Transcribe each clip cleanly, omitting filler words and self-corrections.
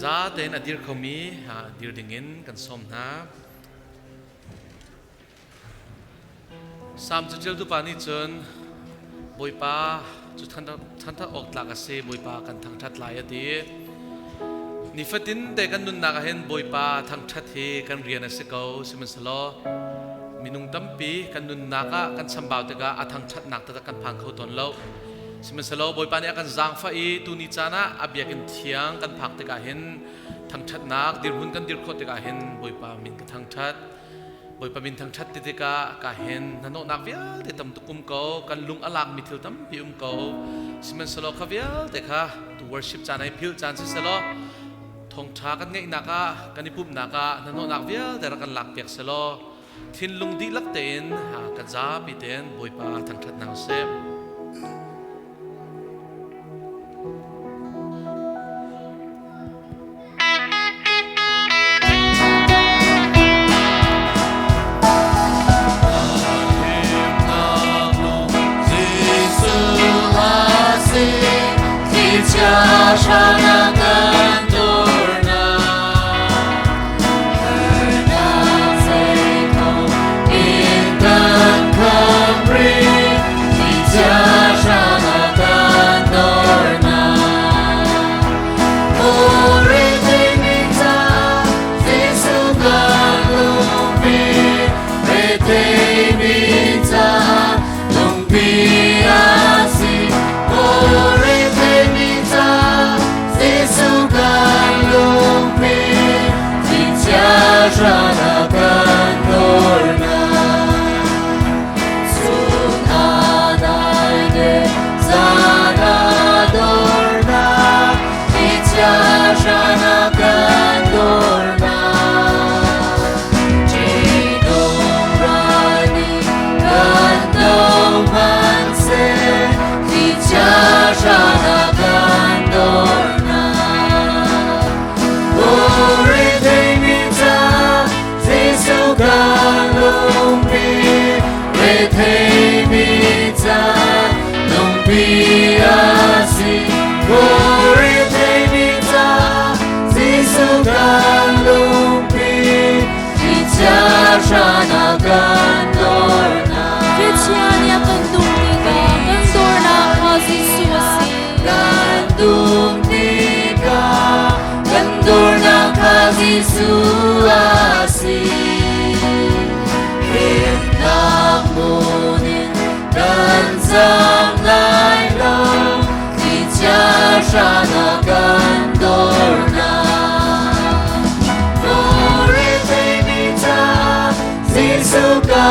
za ten adir khomi dir dingin kan som na sam chil tu pani chun boipa chu thanta ok tlak ase boipa kan thang that lai ati ni fatin te kan nun na ka hen boipa thang that hi kan rian ase ko siman salo minung tampi kan nun na ka kan sambau te ka athang that nak ta kan phang kho ton lo siman salo boipa ni akan zang fa i tu ni chana abyakin thiang kan phak te ka hen thang that nak dir hun kan dir kho te ka hen boipa min ka thang that boipa min thang that te ka hen nano nak vial te tam tukum ko kan lung alak mi thil tam pi ko siman salo kha vial te kha to worship chanai phil chan se salo thong tha kan ngai naka kan ipup naka nano nak vial te kan lak pek salo thin lung di lak ten kan za pi ten boipa thang that nang se Hãy subscribe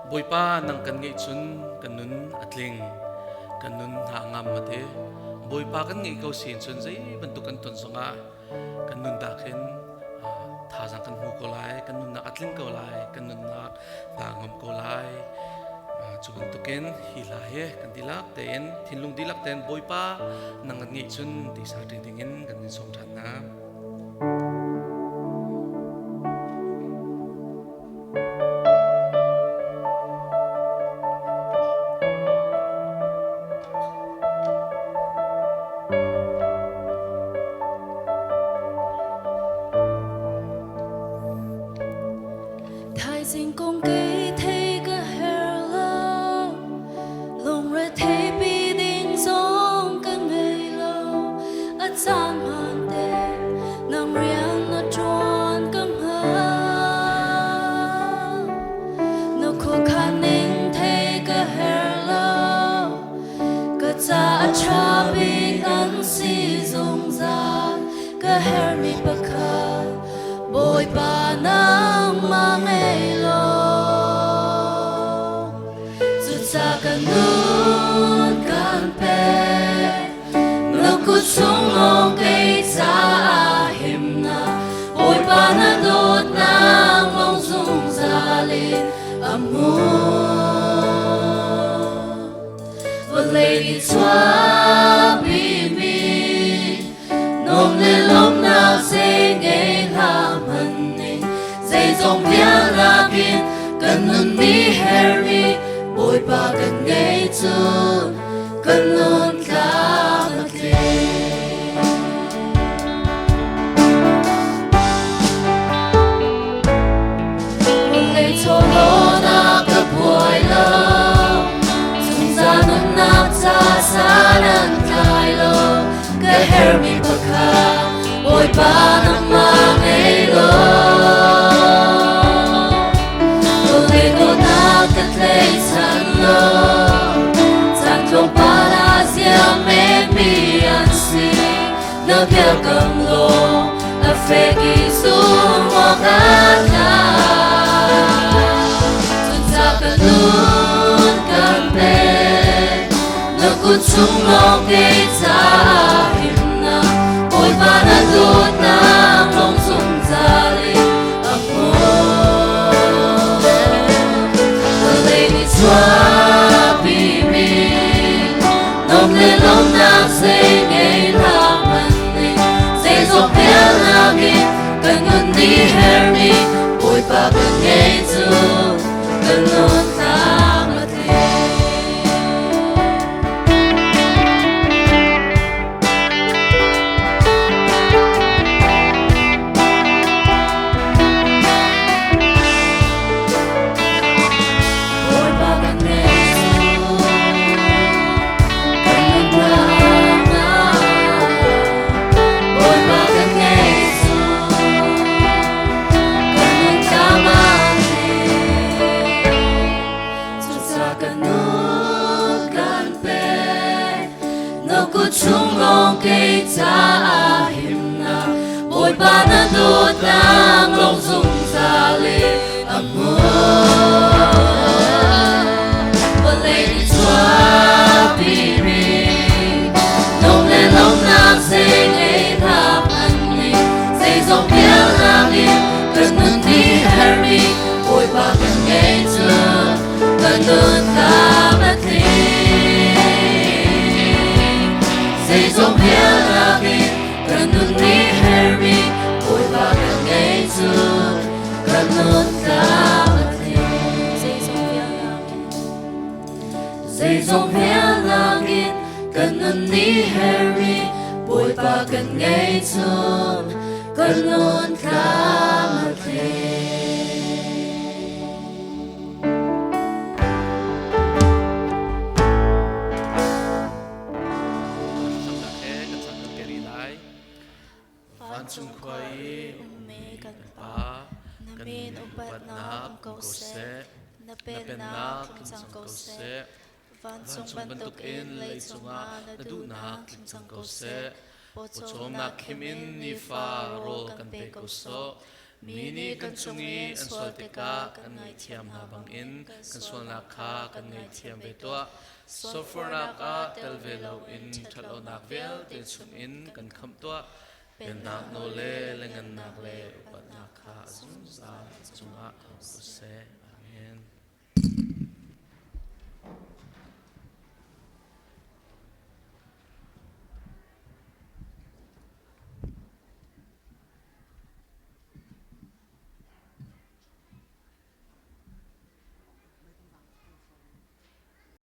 Boipa nang kan ngai chun kanun atling kanun hangam mate boipa kan ngai kau sin chun zai bentuk kan ton songa kanun dakhen thajang kan hu ko lai kanun na atling ko lai kanun na dangom ko lai chu bentuk ken hilahe kan dilak ten thinlung dilak ten boipa nang ngai chun ti sa ting tingin kan song than na dòng bia lakin kan nun ni hermi boy pa kan ngay tu kan nun ka mati ngay cho lo na ka boy lo tung ra nun na ta sa nan kai lo ka hermi pa ka boy pa nang ma ngay lo nó theo cầm lô a phê kỳ xuống hoa gana tuần sa cần luôn cần bê nó cút chung lo kê ta hiểm na ôi ba na đốt na mong dùng ra đi ấp mô lấy đi xóa bị mình nông lên lòng na xây ngày làm dòng bia langit kan nun ni hermi boy pa kan ngay tu kan nun ka mati boy pa kan ngay tu kan nun ka boy pa kan ngay tu kan nun ka mati tu sa kan nun kan pe no ku chung long kay ta him na boy pa na đốt lang long dung ta li amor lấy đi xóa bị mình nông lên lòng nam xây ngày tháp anh mình xây dòng bia langit kan nun ni hermi boy pa kan ngay tu kan nun ka mati xây dòng bia langit kan nun ni hermi boy pa kan ngay tu kan nun ka mati xây dòng bia langit kan nun ni hermi boy pa kan ngay tu kan nun ka mati van chung khoi me kan pa namin upat na ang kause napen na kinsang kause van chung bantuk in lay chunga naduna kinsang kause pochom na kimin ni fa rol kan pe kuso mini kan chungi an sol teka kan ngai thiam habang in kan sol na kha kan ngai thiam betwa so for na ka tel velo in thalo nak vel te chung in kan kham twa pen nak no le lengan nak le upat nak kha zum sa chunga kuse amen.